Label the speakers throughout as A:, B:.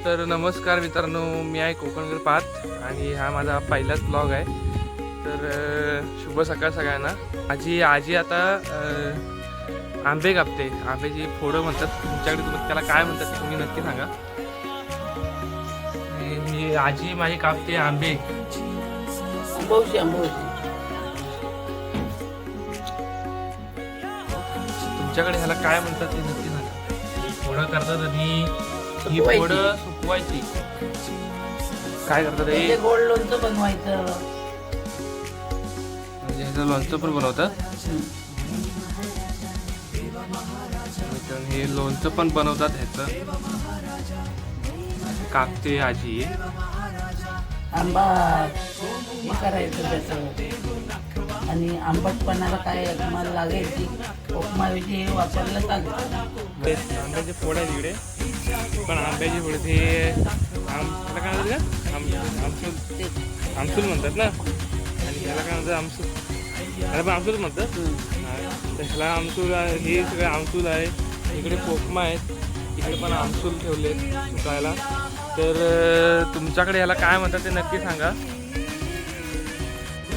A: तर नमस्कार मित्रांनो, मी आहे कोकणकर पाथ आणि हा माझा पहिलाच ब्लॉग आहे. तर शुभ सकाळ सगळ्यांना. आजी आता आंबे कापते. आंब्याची फोडं म्हणतात तुमच्याकडे, त्याला काय म्हणतात तुम्ही नक्की सांगा. ही आजी माझी कापते आंबे. तुमच्याकडे ह्याला काय म्हणतात ते नक्की सांगा. फोडं करतात आणि ही फोडं सुकवायची. काय करतात हे?
B: गोड लोणचं बनवायचं.
A: म्हणजे ह्याचं लोणचं पण बनवतात. हे लोणचं पण बनवतात ह्याचं. कापते आजी.
B: आंबा हे करायचं त्याचं, आणि आंबटपणाला काय तुम्हाला लागेल ती उपमाविषयी वापरलं चालेल.
A: आंब्याचे फोड आहे तिकडे, पण आंब्याची फोड ते त्याला काय म्हणतात का? आमसूल म्हणतात ना. आणि त्याला काय म्हणतात आमसूल. त्याला पण आमसूल म्हणतात. त्याला आमसूल, हे सगळं आमसूल आहे. इकडे पोकमा आहेत, इकडे पण आमसूल ठेवले सुकायला. तर तुमच्याकडे याला काय म्हणतात ते नक्की सांगा.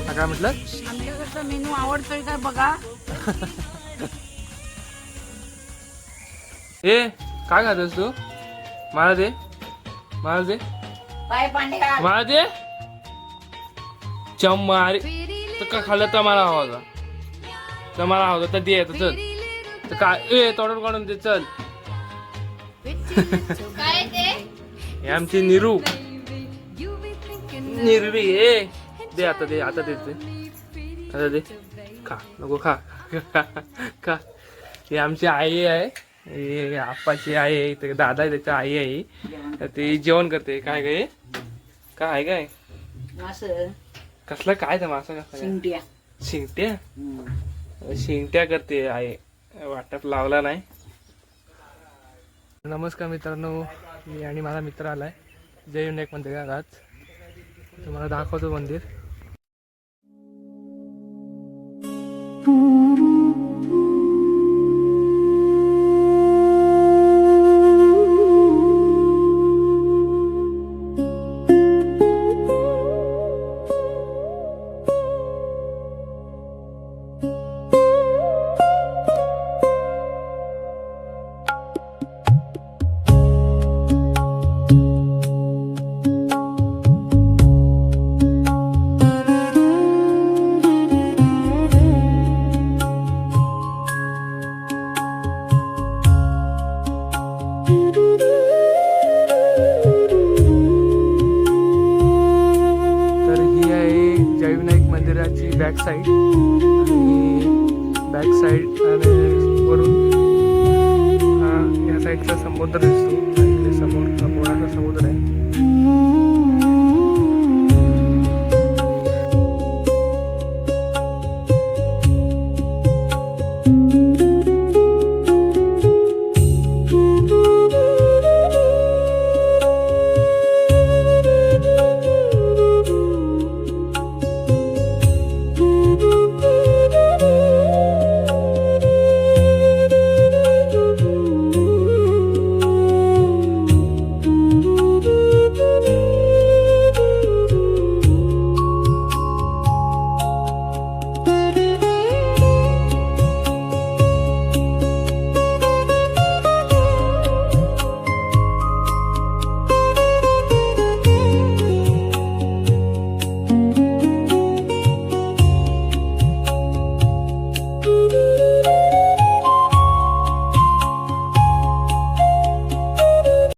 A: काय म्हटलं?
B: आमच्याकडचा मेनू आवडतोय का बघा.
A: ए काय खातस तू? मला दे, मला दे,
B: पाय पांडे
A: मला दे. चम्मारी तर का खाल्लं तर मला हवा होता, तर मला हवा तर दे. तर चल, तर काय ए तोंड काढून दे. चल. हे आमची निरू निर्वी. ए दे आता, दे आता, दे आता, दे. खा नको, खा खा. ही आमची आई आहे. हे आप्पाची आई आहे. ते दादा आहे, त्याची आई आहे. तर ती जेवण करते. काय काय काय आहे काय
B: असं
A: कसलं काय ते मासा कसला?
B: शिंगट्या.
A: शिंगट्या. शिंगट्या करते आई. वाटप लावला नाही. नमस्कार मित्रांनो, मी आणि माझा मित्र आलाय जय विनायक मंदिर आज. तुम्हाला दाखवतो मंदिर. Back side